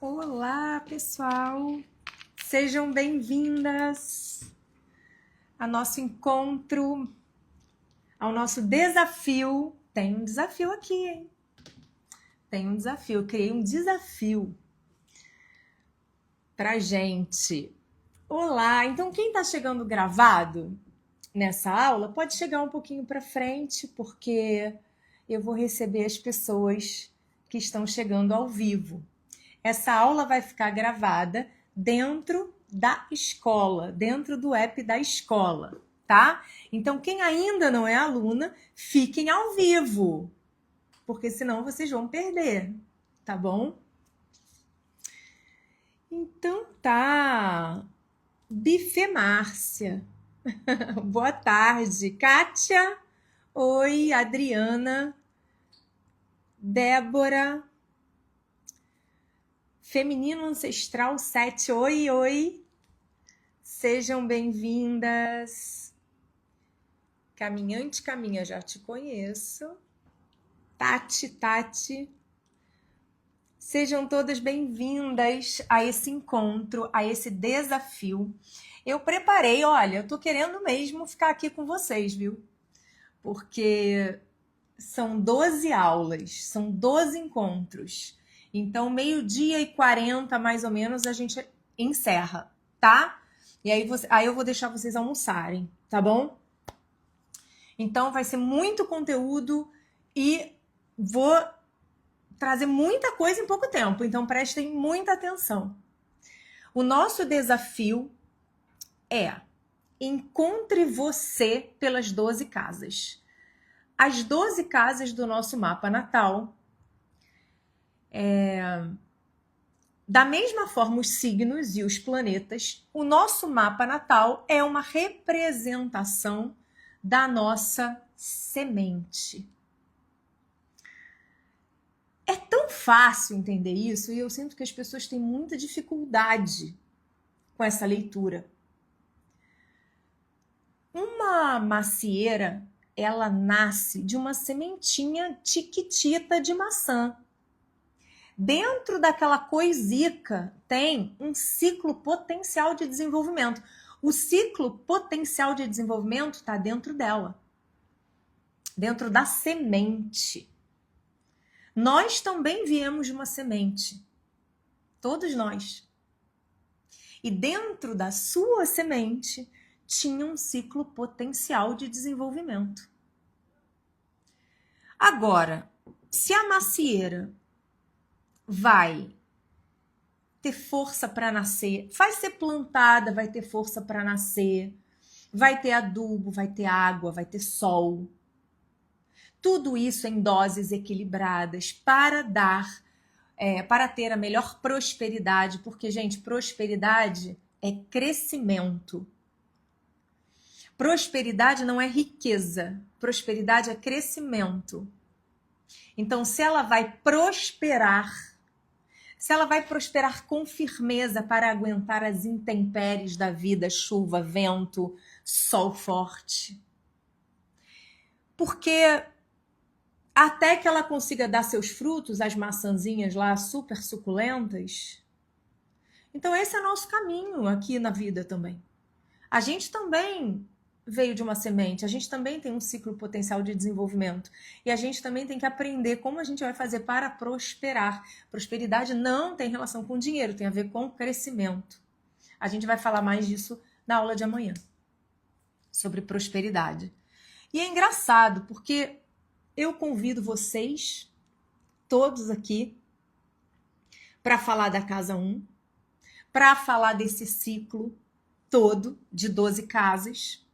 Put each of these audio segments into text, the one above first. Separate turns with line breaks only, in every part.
Olá, pessoal! Sejam bem-vindas ao nosso encontro, ao nosso desafio. Tem um desafio aqui, hein? Tem um desafio. Eu criei um desafio pra gente. Olá! Então, quem tá chegando gravado nessa aula, pode chegar um pouquinho para frente, porque eu vou receber as pessoas que estão chegando ao vivo. Essa aula vai ficar gravada dentro da escola, dentro do app da escola, tá? Então, quem ainda não é aluna, fiquem ao vivo, porque senão vocês vão perder, tá bom? Então tá. Bife Márcia. Boa tarde. Kátia. Oi, Adriana. Débora. Feminino Ancestral 7. Oi, oi. Sejam bem-vindas. Caminhante Caminha, já te conheço. Tati. Sejam todas bem-vindas a esse encontro, a esse desafio. Eu preparei, olha, eu tô querendo mesmo ficar aqui com vocês, viu? Porque são 12 aulas, são 12 encontros. Então, 12h40, mais ou menos, a gente encerra, tá? E aí eu vou deixar vocês almoçarem, tá bom? Então, vai ser muito conteúdo e vou trazer muita coisa em pouco tempo. Então, prestem muita atenção. O nosso desafio é encontre você pelas 12 casas. As 12 casas do nosso mapa natal. Da mesma forma, os signos e os planetas, o nosso mapa natal é uma representação da nossa semente. É tão fácil entender isso e eu sinto que as pessoas têm muita dificuldade com essa leitura. Uma macieira, ela nasce de uma sementinha tiquitita de maçã. Dentro daquela coisica tem um ciclo potencial de desenvolvimento. O ciclo potencial de desenvolvimento está dentro dela, dentro da semente. Nós também viemos de uma semente, todos nós. E dentro da sua semente tinha um ciclo potencial de desenvolvimento. Agora, se a macieira vai ter força para nascer, vai ser plantada, vai ter força para nascer, vai ter adubo, vai ter água, vai ter sol. Tudo isso em doses equilibradas para para ter a melhor prosperidade, porque, gente, prosperidade é crescimento. Prosperidade não é riqueza, prosperidade é crescimento. Então, se ela vai prosperar com firmeza para aguentar as intempéries da vida, chuva, vento, sol forte. Porque até que ela consiga dar seus frutos, as maçãzinhas lá super suculentas. Então esse é nosso caminho aqui na vida também. A gente também veio de uma semente, a gente também tem um ciclo potencial de desenvolvimento. E a gente também tem que aprender como a gente vai fazer para prosperar. Prosperidade não tem relação com dinheiro, tem a ver com crescimento. A gente vai falar mais disso na aula de amanhã, sobre prosperidade. E é engraçado, porque eu convido vocês, todos aqui, para falar da casa 1, para falar desse ciclo todo de 12 casas,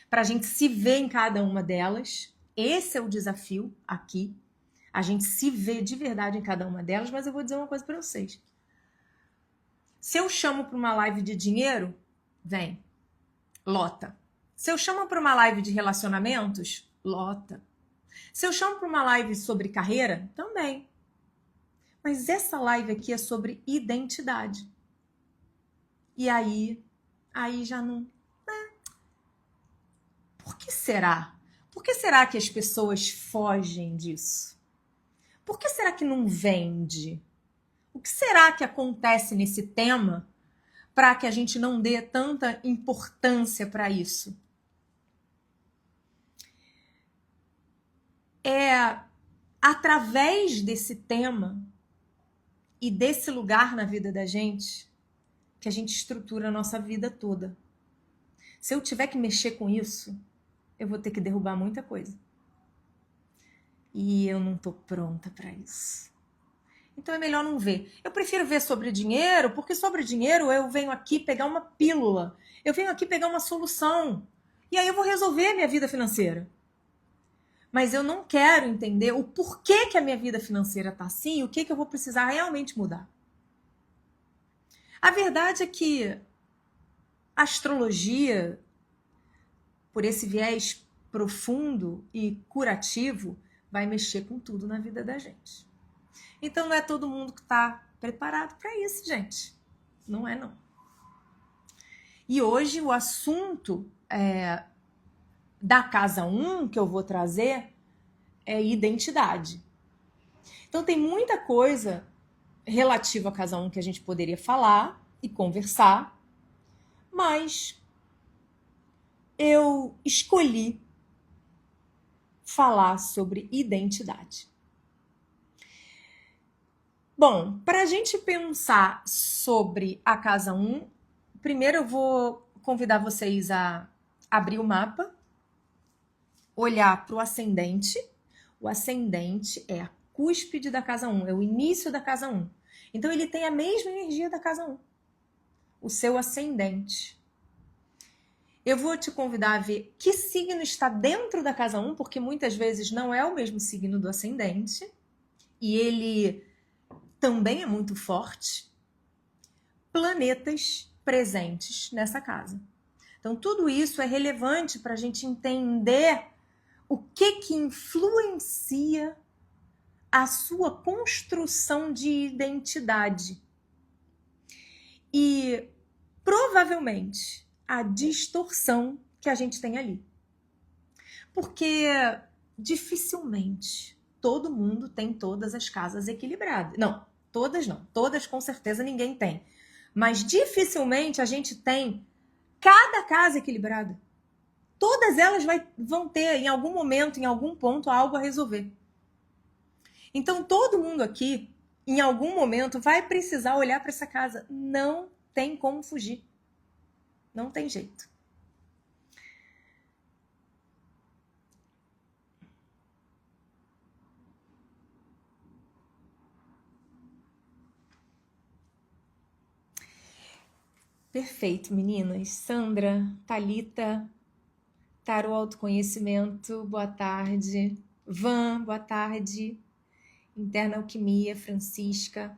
para a gente se ver em cada uma delas. Esse é o desafio aqui, a gente se vê de verdade em cada uma delas, mas eu vou dizer uma coisa para vocês. Se eu chamo para uma live de dinheiro, vem, lota. Se eu chamo para uma live de relacionamentos, lota. Se eu chamo para uma live sobre carreira, também. Mas essa live aqui é sobre identidade. E aí já não... Por que será? Por que será que as pessoas fogem disso? Por que será que não vende? O que será que acontece nesse tema para que a gente não dê tanta importância para isso? É através desse tema e desse lugar na vida da gente que a gente estrutura a nossa vida toda. Se eu tiver que mexer com isso, eu vou ter que derrubar muita coisa. E eu não tô pronta para isso. Então é melhor não ver. Eu prefiro ver sobre dinheiro, porque sobre dinheiro eu venho aqui pegar uma pílula. Eu venho aqui pegar uma solução. E aí eu vou resolver a minha vida financeira. Mas eu não quero entender o porquê que a minha vida financeira tá assim, o que eu vou precisar realmente mudar. A verdade é que a astrologia, por esse viés profundo e curativo, vai mexer com tudo na vida da gente. Então não é todo mundo que está preparado para isso, gente. Não é, não. E hoje o assunto da casa 1 que eu vou trazer é identidade. Então tem muita coisa relativa à casa 1 que a gente poderia falar e conversar, mas eu escolhi falar sobre identidade. Bom, para a gente pensar sobre a casa 1, primeiro eu vou convidar vocês a abrir o mapa, olhar para o ascendente. O ascendente é a cúspide da casa 1, é o início da casa 1. Então ele tem a mesma energia da casa 1, o seu ascendente. Eu vou te convidar a ver que signo está dentro da casa 1, porque muitas vezes não é o mesmo signo do ascendente, e ele também é muito forte. Planetas presentes nessa casa. Então, tudo isso é relevante para a gente entender o que influencia a sua construção de identidade. E, provavelmente, a distorção que a gente tem ali. Porque, dificilmente, todo mundo tem todas as casas equilibradas. Não, todas não. Todas, com certeza, ninguém tem. Mas, dificilmente, a gente tem cada casa equilibrada. Todas elas vão ter, em algum momento, em algum ponto, algo a resolver. Então, todo mundo aqui, em algum momento, vai precisar olhar para essa casa. Não tem como fugir. Não tem jeito. Perfeito, meninas. Sandra, Thalita, Tarô Autoconhecimento, boa tarde. Van, boa tarde. Interna Alquimia, Francisca,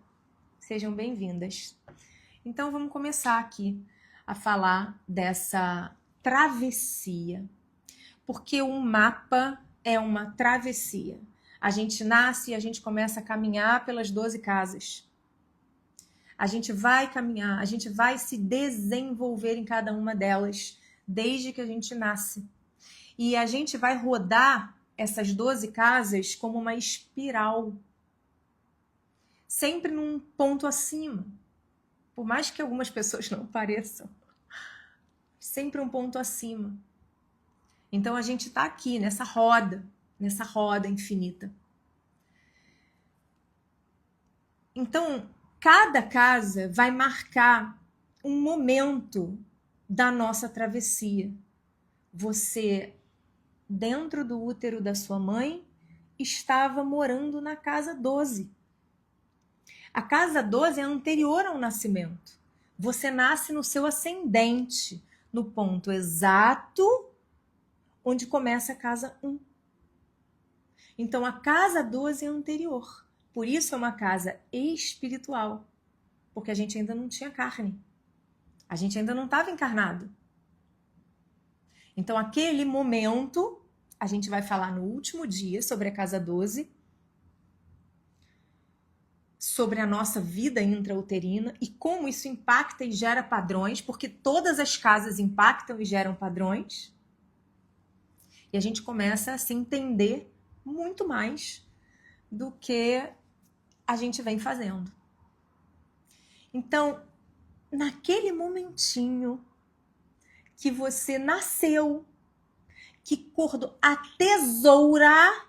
sejam bem-vindas. Então vamos começar aqui a falar dessa travessia, porque o mapa é uma travessia. A gente nasce e a gente começa a caminhar pelas 12 casas. A gente vai caminhar, a gente vai se desenvolver em cada uma delas, desde que a gente nasce. E a gente vai rodar essas 12 casas como uma espiral, sempre num ponto acima. Por mais que algumas pessoas não pareçam, sempre um ponto acima. Então a gente está aqui nessa roda infinita. Então, cada casa vai marcar um momento da nossa travessia. Você, dentro do útero da sua mãe, estava morando na casa 12. A casa 12 é anterior ao nascimento. Você nasce no seu ascendente, no ponto exato onde começa a casa 1. Então, a casa 12 é anterior. Por isso é uma casa espiritual. Porque a gente ainda não tinha carne. A gente ainda não estava encarnado. Então, aquele momento, a gente vai falar no último dia sobre a casa 12, sobre a nossa vida intrauterina e como isso impacta e gera padrões, porque todas as casas impactam e geram padrões. E a gente começa a se entender muito mais do que a gente vem fazendo. Então, naquele momentinho que você nasceu, que a tesoura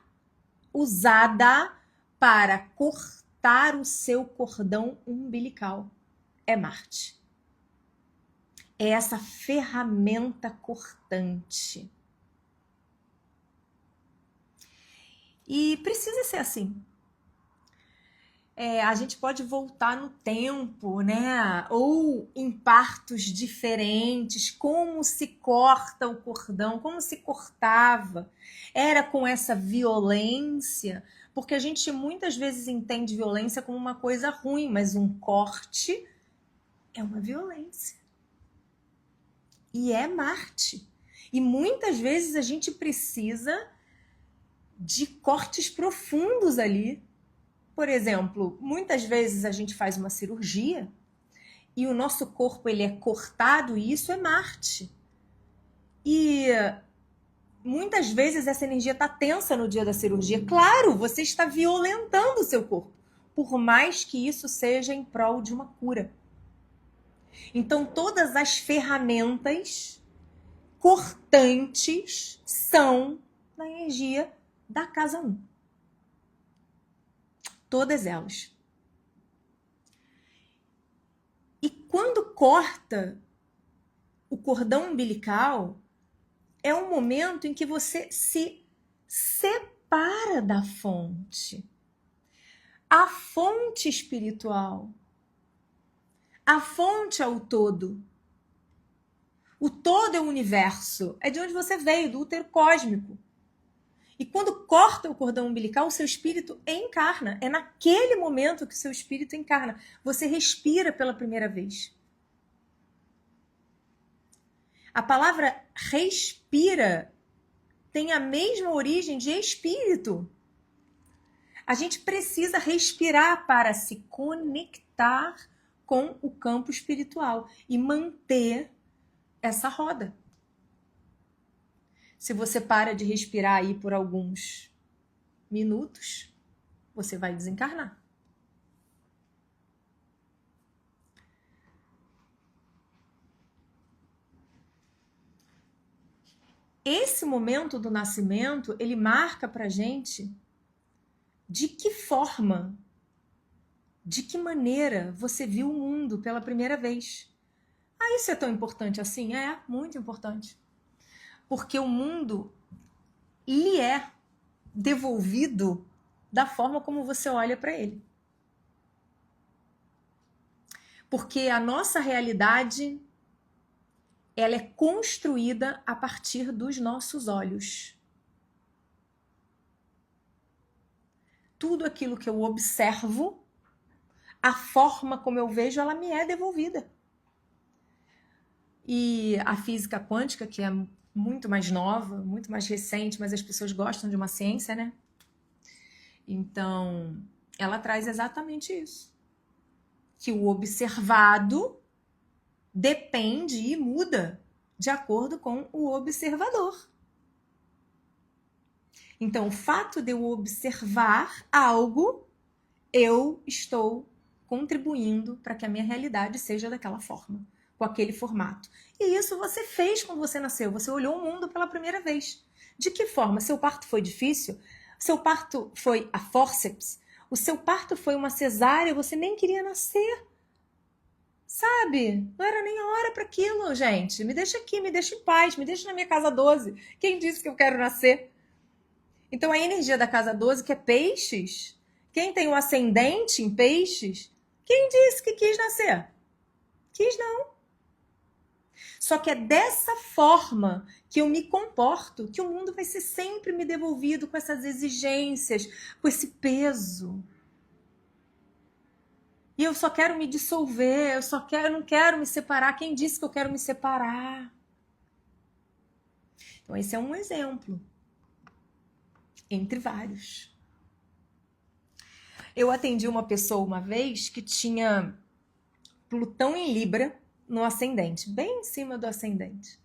usada para cortar o seu cordão umbilical é Marte. É essa ferramenta cortante. E precisa ser assim. A gente pode voltar no tempo, né? Ou em partos diferentes, como se corta o cordão, como se cortava. Era com essa violência, porque a gente muitas vezes entende violência como uma coisa ruim, mas um corte é uma violência. E é Marte. E muitas vezes a gente precisa de cortes profundos ali. Por exemplo, muitas vezes a gente faz uma cirurgia e o nosso corpo ele é cortado e isso é Marte. E muitas vezes essa energia está tensa no dia da cirurgia. Claro, você está violentando o seu corpo, por mais que isso seja em prol de uma cura. Então, todas as ferramentas cortantes são na energia da casa 1. Todas elas. E quando corta o cordão umbilical, é um momento em que você se separa da fonte. A fonte espiritual. A fonte é o todo. O todo é o universo. É de onde você veio, do útero cósmico. E quando corta o cordão umbilical, o seu espírito encarna. É naquele momento que o seu espírito encarna. Você respira pela primeira vez. A palavra respira tem a mesma origem de espírito. A gente precisa respirar para se conectar com o campo espiritual e manter essa roda. Se você para de respirar aí por alguns minutos, você vai desencarnar. Esse momento do nascimento, ele marca pra gente de que forma, de que maneira você viu o mundo pela primeira vez. Ah, isso é tão importante assim? É, muito importante. Porque o mundo lhe é devolvido da forma como você olha para ele. Porque a nossa realidade, ela é construída a partir dos nossos olhos. Tudo aquilo que eu observo, a forma como eu vejo, ela me é devolvida. E a física quântica, que é muito mais nova, muito mais recente, mas as pessoas gostam de uma ciência, né? Então, ela traz exatamente isso. Que o observado depende e muda de acordo com o observador. Então, o fato de eu observar algo, eu estou contribuindo para que a minha realidade seja daquela forma, com aquele formato. E isso você fez quando você nasceu. Você olhou o mundo pela primeira vez. De que forma? Seu parto foi difícil? Seu parto foi a fórceps? O seu parto foi uma cesárea? Você nem queria nascer. Sabe? Não era nem hora para aquilo, gente. Me deixa aqui, me deixa em paz, me deixa na minha casa 12. Quem disse que eu quero nascer? Então, a energia da casa 12, que é peixes, quem tem o ascendente em peixes, quem disse que quis nascer? Quis não. Só que é dessa forma que eu me comporto, que o mundo vai ser sempre me devolvido com essas exigências, com esse peso. E eu só quero me dissolver, eu não quero me separar. Quem disse que eu quero me separar? Então, esse é um exemplo, entre vários. Eu atendi uma pessoa uma vez que tinha Plutão em Libra no ascendente, bem em cima do ascendente.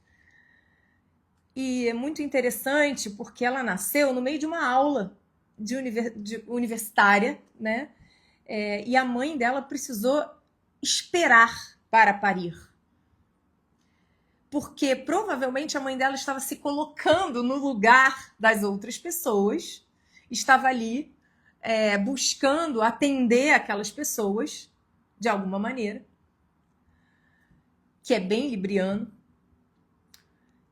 E é muito interessante porque ela nasceu no meio de uma aula de universitária, né? E a mãe dela precisou esperar para parir. Porque provavelmente a mãe dela estava se colocando no lugar das outras pessoas, estava ali buscando atender aquelas pessoas de alguma maneira, que é bem libriano.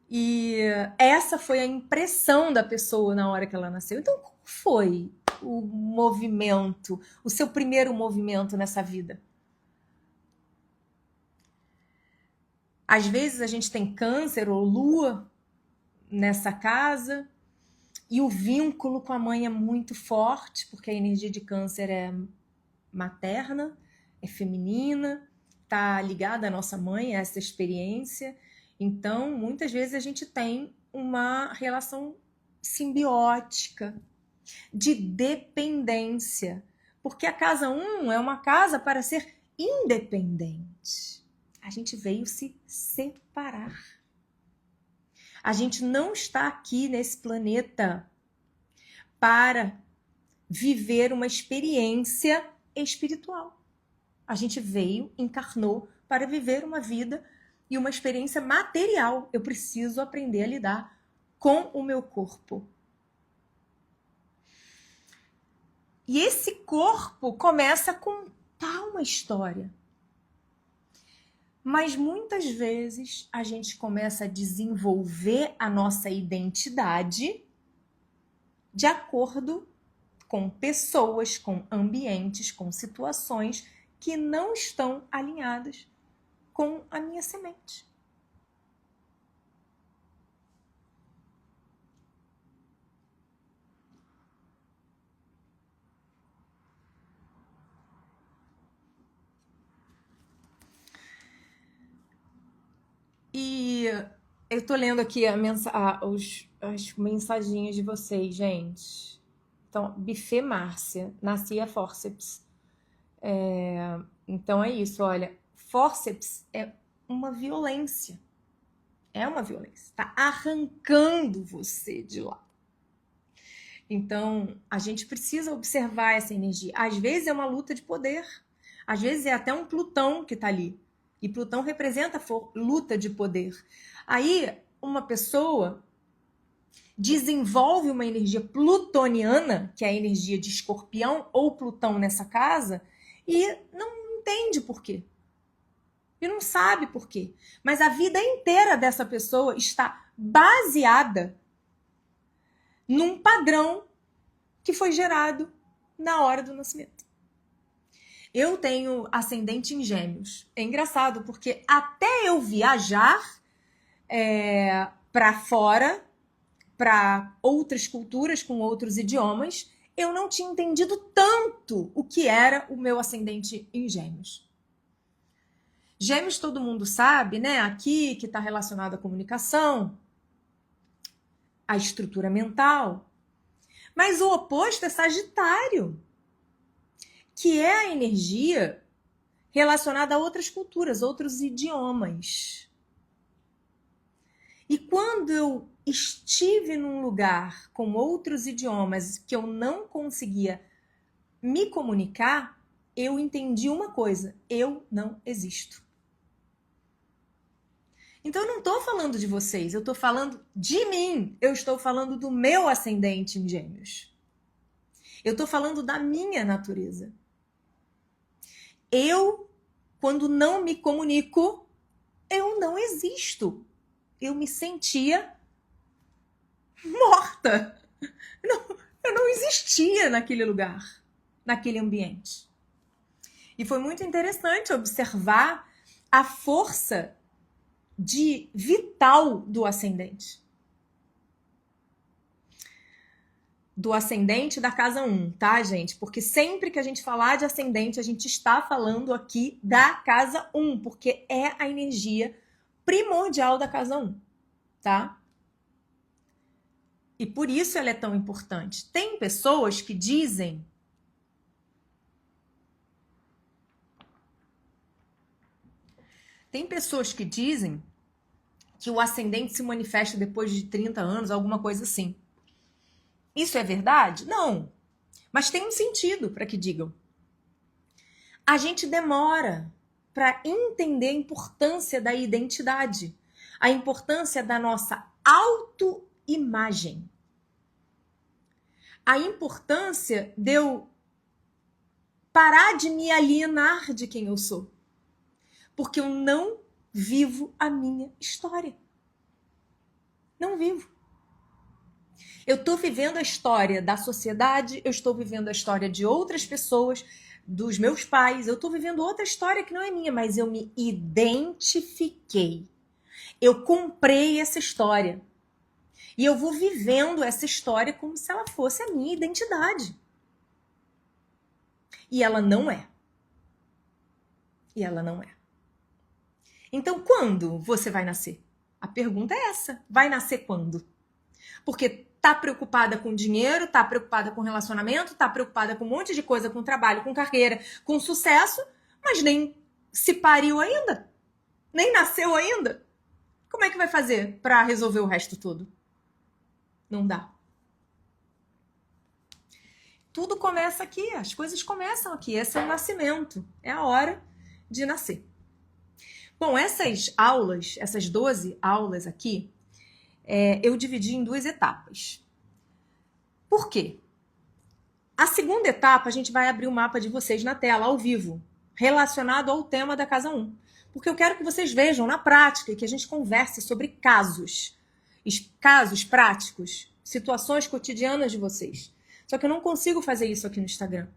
E essa foi a impressão da pessoa na hora que ela nasceu. Então, como foi o movimento, o seu primeiro movimento nessa vida? Às vezes a gente tem câncer ou lua nessa casa e o vínculo com a mãe é muito forte, porque a energia de câncer é materna, é feminina, está ligada à nossa mãe, a essa experiência. Então, muitas vezes a gente tem uma relação simbiótica, de dependência, porque a casa 1 é uma casa para ser independente. A gente veio se separar. A gente não está aqui nesse planeta para viver uma experiência espiritual. A gente veio, encarnou para viver uma vida e uma experiência material. Eu preciso aprender a lidar com o meu corpo. E esse corpo começa a contar uma história. Mas muitas vezes a gente começa a desenvolver a nossa identidade de acordo com pessoas, com ambientes, com situações que não estão alinhadas com a minha semente. E eu tô lendo aqui as mensaginhas de vocês, gente. Então, Buffet Márcia, nasci a fórceps. Então é isso, olha. Fórceps é uma violência. É uma violência. Tá arrancando você de lá. Então, a gente precisa observar essa energia. Às vezes é uma luta de poder. Às vezes é até um Plutão que tá ali. E Plutão representa luta de poder. Aí, uma pessoa desenvolve uma energia plutoniana, que é a energia de Escorpião ou Plutão nessa casa, e não entende por quê. E não sabe por quê. Mas a vida inteira dessa pessoa está baseada num padrão que foi gerado na hora do nascimento. Eu tenho ascendente em Gêmeos. É engraçado, porque até eu viajar para fora, para outras culturas, com outros idiomas, eu não tinha entendido tanto o que era o meu ascendente em Gêmeos. Gêmeos todo mundo sabe, né? Aqui, que está relacionado à comunicação, à estrutura mental. Mas o oposto é Sagitário, que é a energia relacionada a outras culturas, outros idiomas. E quando eu estive num lugar com outros idiomas que eu não conseguia me comunicar, eu entendi uma coisa: eu não existo. Então eu não estou falando de vocês, eu estou falando de mim. Eu estou falando do meu ascendente em Gêmeos. Eu estou falando da minha natureza. Eu, quando não me comunico, eu não existo. Eu me sentia morta. Eu não existia naquele lugar, naquele ambiente. E foi muito interessante observar a força vital do ascendente. Do ascendente da casa 1, tá, gente? Porque sempre que a gente falar de ascendente, a gente está falando aqui da casa 1, porque é a energia primordial da casa 1, tá? E por isso ela é tão importante. Tem pessoas que dizem que o ascendente se manifesta depois de 30 anos, alguma coisa assim. Isso é verdade? Não. Mas tem um sentido para que digam. A gente demora para entender a importância da identidade, a importância da nossa autoimagem, a importância de eu parar de me alienar de quem eu sou, porque eu não vivo a minha história. Não vivo. Eu estou vivendo a história da sociedade, eu estou vivendo a história de outras pessoas, dos meus pais, eu estou vivendo outra história que não é minha, mas eu me identifiquei. Eu comprei essa história. E eu vou vivendo essa história como se ela fosse a minha identidade. E ela não é. E ela não é. Então, quando você vai nascer? A pergunta é essa. Vai nascer quando? Porque tá preocupada com dinheiro, tá preocupada com relacionamento, tá preocupada com um monte de coisa, com trabalho, com carreira, com sucesso, mas nem se pariu ainda. Nem nasceu ainda. Como é que vai fazer para resolver o resto tudo? Não dá. Tudo começa aqui, as coisas começam aqui. Esse é o nascimento, é a hora de nascer. Bom, essas aulas, essas 12 aulas aqui, eu dividi em 2 etapas. Por quê? A segunda etapa, a gente vai abrir o mapa de vocês na tela, ao vivo, relacionado ao tema da Casa 1. Porque eu quero que vocês vejam na prática e que a gente converse sobre casos práticos, situações cotidianas de vocês. Só que eu não consigo fazer isso aqui no Instagram.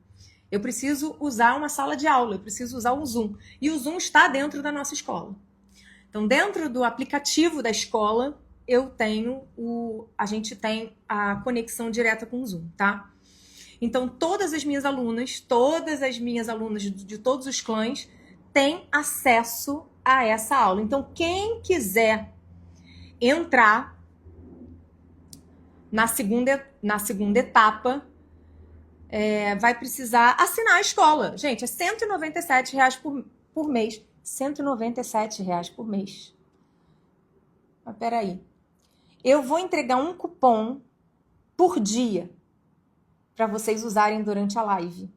Eu preciso usar uma sala de aula, eu preciso usar o Zoom. E o Zoom está dentro da nossa escola. Então, dentro do aplicativo da escola, a gente tem a conexão direta com o Zoom, tá? Então, todas as minhas alunas de todos os clãs têm acesso a essa aula. Então, quem quiser entrar na segunda etapa, vai precisar assinar a escola. Gente, é R$197 por mês. R$197 por mês. Mas peraí. Eu vou entregar um cupom por dia para vocês usarem durante a live.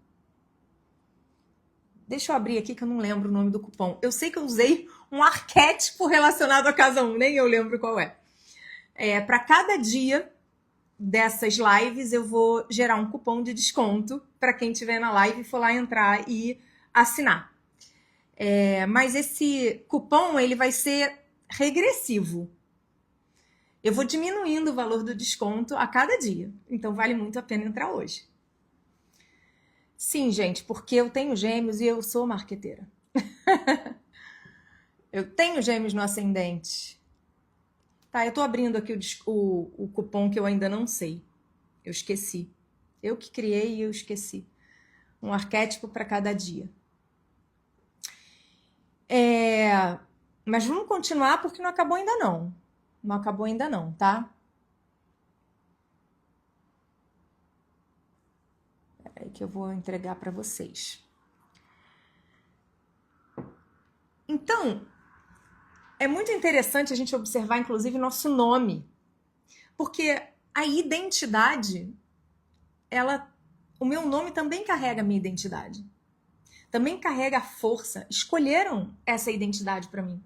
Deixa eu abrir aqui que eu não lembro o nome do cupom. Eu sei que eu usei um arquétipo relacionado à Casa 1, nem eu lembro qual é. Para cada dia dessas lives, eu vou gerar um cupom de desconto para quem estiver na live e for lá entrar e assinar. Mas esse cupom ele vai ser regressivo. Eu vou diminuindo o valor do desconto a cada dia. Então, vale muito a pena entrar hoje. Sim, gente, porque eu tenho gêmeos e eu sou marqueteira. Eu tenho gêmeos no ascendente. Tá, eu tô abrindo aqui o cupom que eu ainda não sei. Eu esqueci. Eu que criei e eu esqueci. Um arquétipo para cada dia. Mas vamos continuar porque não acabou ainda não. Não acabou ainda não, tá? Peraí que eu vou entregar para vocês. Então, é muito interessante a gente observar, inclusive, nosso nome. Porque a identidade, o meu nome também carrega a minha identidade. Também carrega a força. Escolheram essa identidade para mim.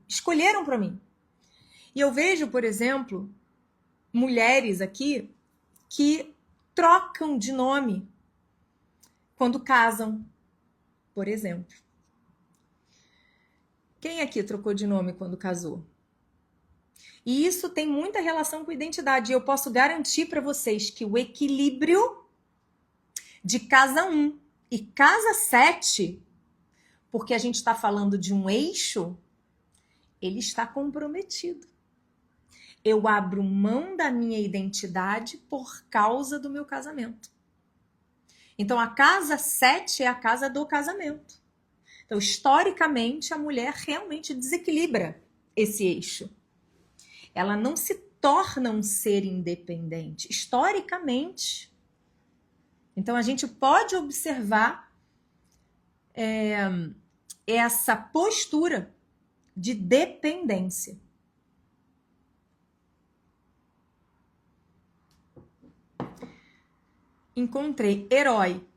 Escolheram para mim. E eu vejo, por exemplo, mulheres aqui que trocam de nome quando casam, por exemplo. Quem aqui trocou de nome quando casou? E isso tem muita relação com identidade. Eu posso garantir para vocês que o equilíbrio de casa 1 e casa 7, porque a gente está falando de um eixo, ele está comprometido. Eu abro mão da minha identidade por causa do meu casamento. Então, a casa 7 é a casa do casamento. Então, historicamente, a mulher realmente desequilibra esse eixo. Ela não se torna um ser independente, historicamente. Então, a gente pode observar essa postura de dependência. Encontrei herói.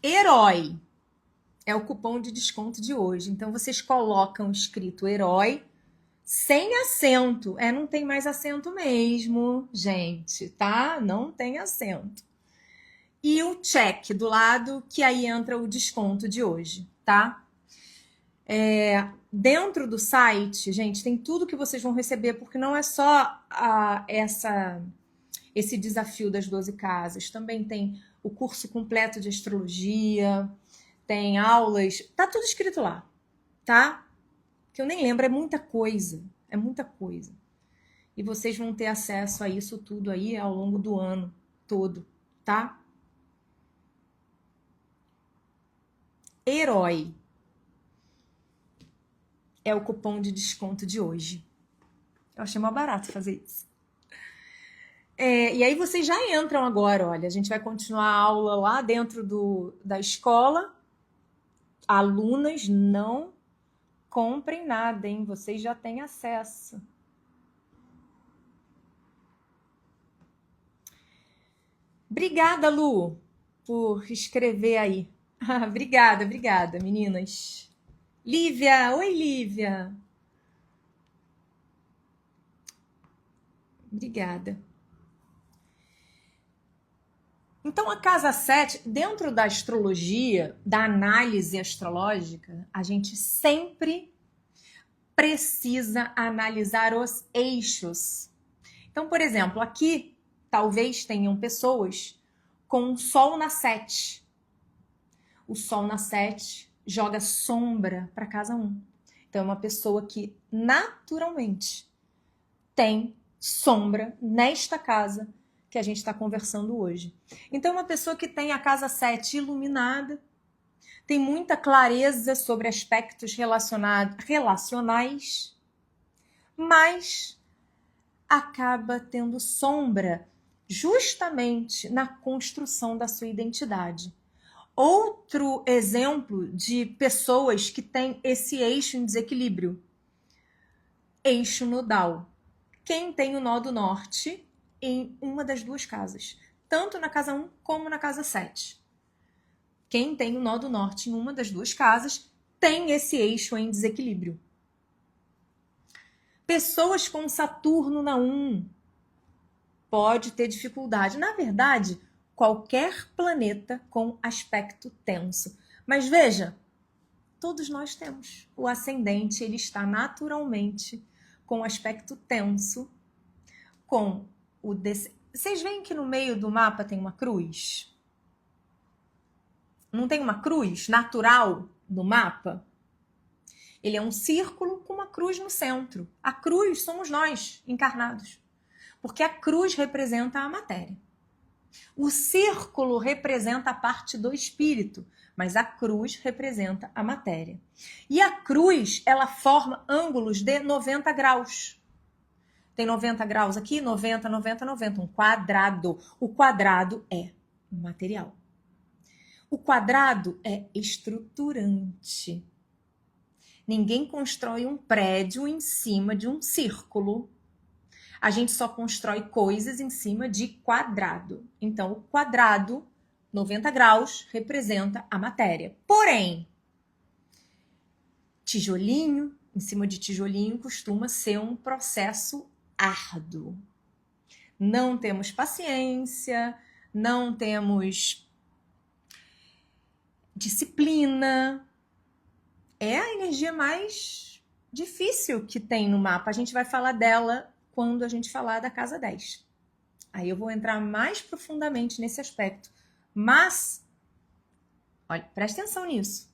Herói é o cupom de desconto de hoje. Então, vocês colocam escrito herói sem acento. Não tem mais acento mesmo, gente, tá? Não tem acento. E o check do lado, que aí entra o desconto de hoje, tá? Dentro do site, gente, tem tudo que vocês vão receber, porque não é só esse desafio das 12 casas. Também tem o curso completo de astrologia, tem aulas, tá tudo escrito lá, tá? Que eu nem lembro, é muita coisa. E vocês vão ter acesso a isso tudo aí ao longo do ano todo, tá? Herói é o cupom de desconto de hoje. Eu achei mais barato fazer isso. E aí vocês já entram agora, olha, a gente vai continuar a aula lá dentro da escola. Alunas, não comprem nada, hein? Vocês já têm acesso. Obrigada, Lu, por escrever aí. Obrigada, meninas. Lívia, oi, Lívia. Obrigada. Então, a casa 7, dentro da astrologia, da análise astrológica, a gente sempre precisa analisar os eixos. Então, por exemplo, aqui talvez tenham pessoas com o Sol na 7. O Sol na 7 joga sombra para casa 1. Então, é uma pessoa que naturalmente tem sombra nesta casa que a gente está conversando hoje. Então, uma pessoa que tem a casa 7 iluminada, tem muita clareza sobre aspectos relacionais, mas acaba tendo sombra justamente na construção da sua identidade. Outro exemplo de pessoas que têm esse eixo em desequilíbrio. Eixo nodal. Quem tem o nó do norte em uma das duas casas, tanto na casa 1 como na casa 7. Quem tem o nó do norte em uma das duas casas tem esse eixo em desequilíbrio. Pessoas com Saturno na 1 pode ter dificuldade. Na verdade, qualquer planeta com aspecto tenso. Mas veja, todos nós temos. O ascendente, ele está naturalmente com aspecto tenso, com o Vocês veem que no meio do mapa tem uma cruz? Não tem uma cruz natural no mapa? Ele é um círculo com uma cruz no centro. A cruz somos nós, encarnados. Porque a cruz representa a matéria. O círculo representa a parte do espírito, mas a cruz representa a matéria. E a cruz, ela forma ângulos de 90 graus. Tem 90 graus aqui, 90, 90, 90. Um quadrado. O quadrado é material. O quadrado é estruturante. Ninguém constrói um prédio em cima de um círculo. A gente só constrói coisas em cima de quadrado. Então, o quadrado, 90 graus, representa a matéria. Porém, tijolinho, em cima de tijolinho, costuma ser um processo árduo. Não temos paciência, não temos disciplina. É a energia mais difícil que tem no mapa. A gente vai falar dela quando a gente falar da casa 10. Aí eu vou entrar mais profundamente nesse aspecto. Mas, olha, presta atenção nisso.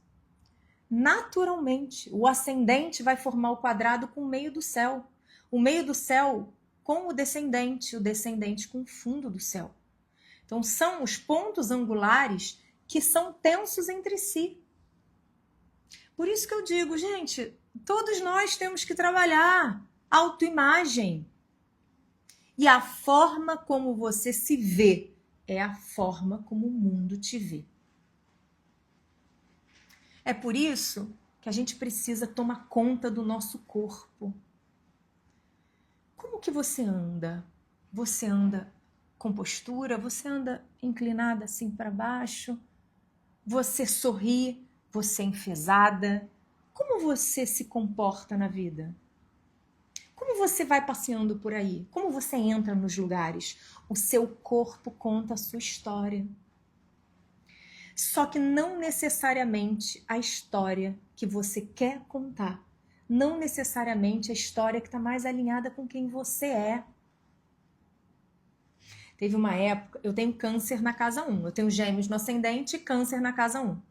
Naturalmente, o ascendente vai formar o quadrado com o meio do céu. O meio do céu com o descendente com o fundo do céu. Então, são os pontos angulares que são tensos entre si. Por isso que eu digo, gente, todos nós temos que trabalhar autoimagem. E a forma como você se vê é a forma como o mundo te vê. É por isso que a gente precisa tomar conta do nosso corpo. Como que você anda? Você anda com postura? Você anda inclinada assim para baixo? Você sorri Você é enfesada? Como você se comporta na vida? Como você vai passeando por aí? Como você entra nos lugares? O seu corpo conta a sua história. Só que não necessariamente a história que você quer contar. Não necessariamente a história que está mais alinhada com quem você é. Teve uma época, eu tenho câncer na casa 1. Eu tenho gêmeos no ascendente e câncer na casa 1.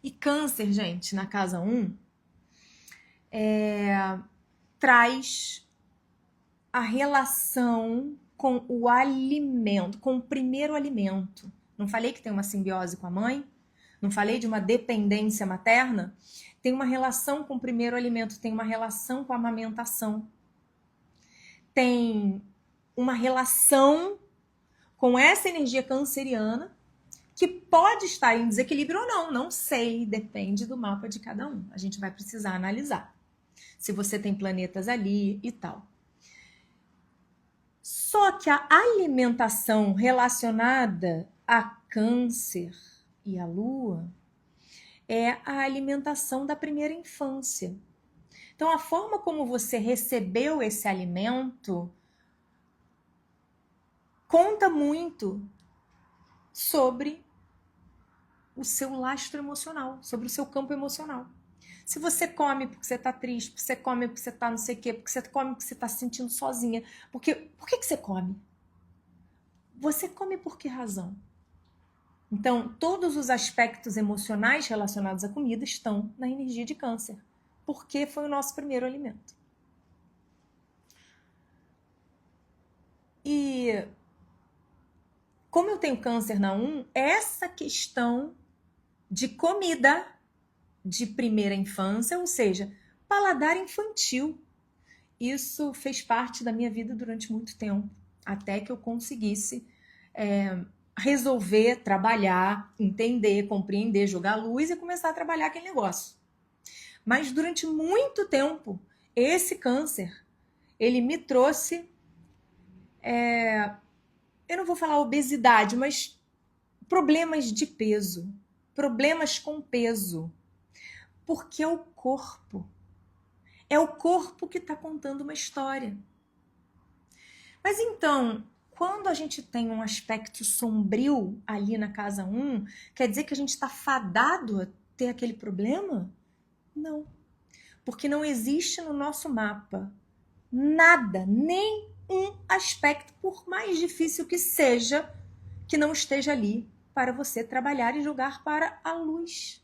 E câncer, gente, na casa 1, traz a relação com o alimento, com o primeiro alimento. Não falei que tem uma simbiose com a mãe? Não falei de uma dependência materna? Tem uma relação com o primeiro alimento, tem uma relação com a amamentação. Tem uma relação com essa energia canceriana que pode estar em desequilíbrio ou não, não sei, depende do mapa de cada um. A gente vai precisar analisar se você tem planetas ali e tal. Só que a alimentação relacionada a câncer e a lua é a alimentação da primeira infância. Então, a forma como você recebeu esse alimento conta muito sobre o seu lastro emocional, sobre o seu campo emocional. Se você come porque você tá triste, porque você come porque você tá não sei o quê, porque você come porque você tá se sentindo sozinha, por que você come? Você come por que razão? Então, todos os aspectos emocionais relacionados à comida estão na energia de câncer, porque foi o nosso primeiro alimento. E como eu tenho câncer na 1, essa questão de comida de primeira infância, ou seja, paladar infantil, isso fez parte da minha vida durante muito tempo, até que eu conseguisse resolver, trabalhar, entender, compreender, jogar luz e começar a trabalhar aquele negócio. Mas durante muito tempo, esse câncer, ele me trouxe, eu não vou falar obesidade, mas problemas de peso, problemas com peso, porque é o corpo. É o corpo que está contando uma história. Mas então, quando a gente tem um aspecto sombrio ali na casa 1, quer dizer que a gente está fadado a ter aquele problema? Não. Porque não existe no nosso mapa nada, nem um aspecto, por mais difícil que seja, que não esteja ali para você trabalhar e jogar para a luz.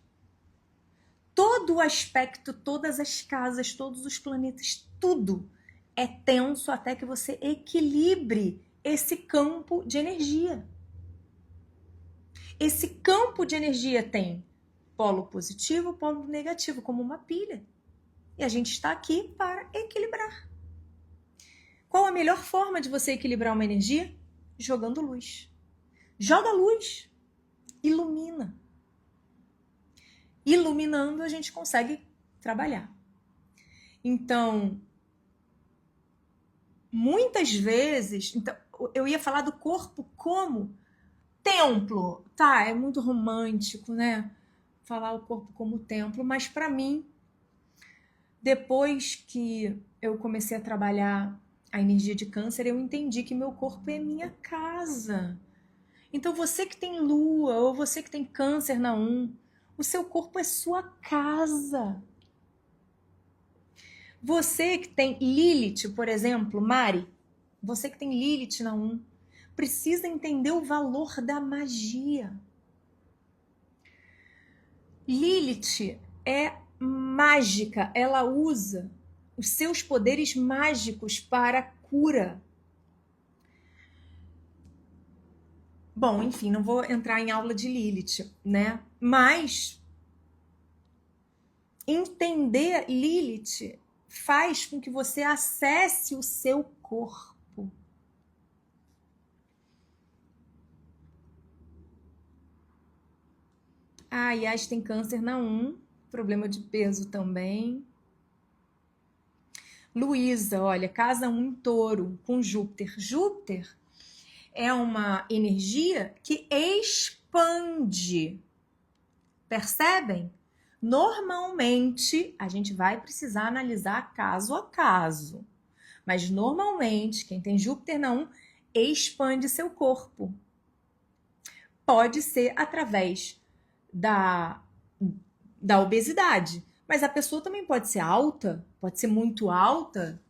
Todo o aspecto, todas as casas, todos os planetas, tudo é tenso até que você equilibre esse campo de energia. Esse campo de energia tem polo positivo, polo negativo, como uma pilha. E a gente está aqui para equilibrar. Qual a melhor forma de você equilibrar uma energia? Jogando luz. Joga luz. Ilumina. Iluminando, a gente consegue trabalhar. Então, muitas vezes, então, eu ia falar do corpo como templo. Tá, é muito romântico, né? Falar o corpo como templo, mas para mim, depois que eu comecei a trabalhar a energia de câncer, eu entendi que meu corpo é minha casa. Então, você que tem lua ou você que tem câncer na 1, o seu corpo é sua casa. Você que tem Lilith, por exemplo, Mari, você que tem Lilith na 1, precisa entender o valor da magia. Lilith é mágica, ela usa os seus poderes mágicos para cura. Bom, enfim, não vou entrar em aula de Lilith, né? Mas entender Lilith faz com que você acesse o seu corpo. Ah, Yas tem câncer na 1, problema de peso também. Luísa, olha, casa 1 em Touro, com Júpiter. Júpiter é uma energia que expande Percebem? Normalmente, a gente vai precisar analisar caso a caso. Mas normalmente, quem tem Júpiter na 1 expande seu corpo. Pode ser através da obesidade, mas a pessoa também pode ser alta, pode ser muito alta.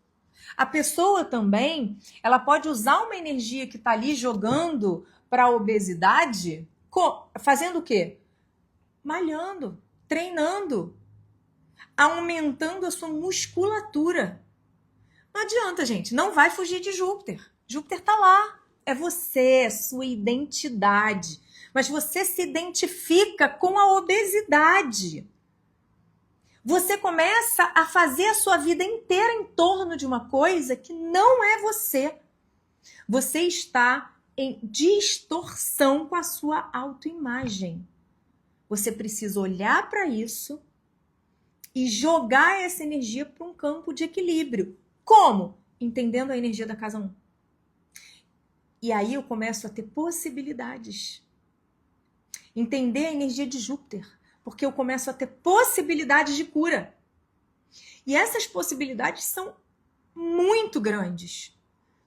A pessoa também, ela pode usar uma energia que está ali jogando para a obesidade, fazendo o quê? Malhando, treinando, aumentando a sua musculatura. Não adianta, gente, não vai fugir de Júpiter. Júpiter está lá, é você, é sua identidade. Mas você se identifica com a obesidade. Você começa a fazer a sua vida inteira em torno de uma coisa que não é você. Você está em distorção com a sua autoimagem. Você precisa olhar para isso e jogar essa energia para um campo de equilíbrio. Como? Entendendo a energia da casa 1. E aí eu começo a ter possibilidades. Entender a energia de Júpiter, porque eu começo a ter possibilidades de cura. E essas possibilidades são muito grandes.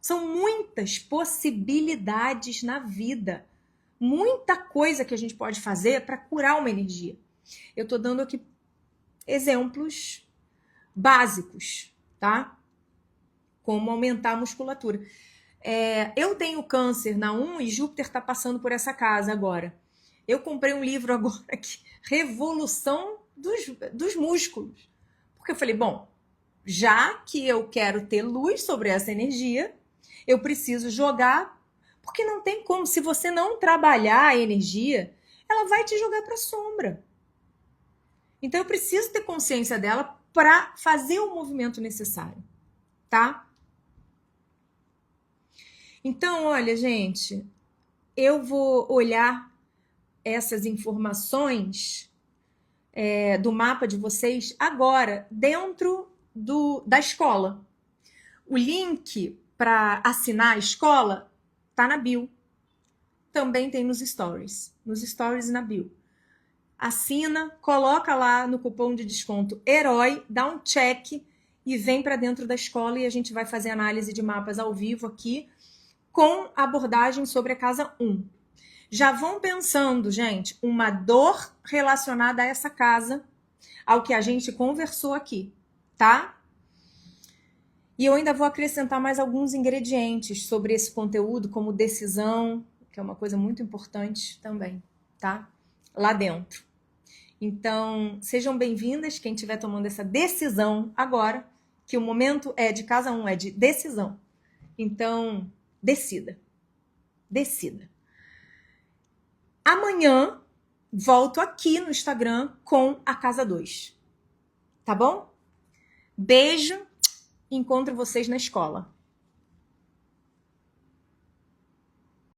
São muitas possibilidades na vida. Muita coisa que a gente pode fazer para curar uma energia. Eu estou dando aqui exemplos básicos, tá? Como aumentar a musculatura. Eu tenho câncer na 1 e Júpiter está passando por essa casa agora. Eu comprei um livro agora aqui, Revolução dos Músculos. Porque eu falei, bom, já que eu quero ter luz sobre essa energia, eu preciso jogar, porque não tem como, se você não trabalhar a energia, ela vai te jogar para a sombra. Então eu preciso ter consciência dela para fazer o movimento necessário, tá? Então, olha, gente, eu vou olhar essas informações do mapa de vocês agora dentro da escola. O link para assinar a escola tá na bio. Também tem nos stories e na bio. Assina, coloca lá no cupom de desconto Herói, dá um check e vem para dentro da escola e a gente vai fazer análise de mapas ao vivo aqui com abordagem sobre a casa 1. Já vão pensando, gente, uma dor relacionada a essa casa, ao que a gente conversou aqui, tá? E eu ainda vou acrescentar mais alguns ingredientes sobre esse conteúdo, como decisão, que é uma coisa muito importante também, tá? Lá dentro. Então, sejam bem-vindas, quem estiver tomando essa decisão agora, que o momento de casa 1 é de decisão. Então, decida. Decida. Amanhã, volto aqui no Instagram com a casa 2. Tá bom? Beijo. Encontro vocês na escola.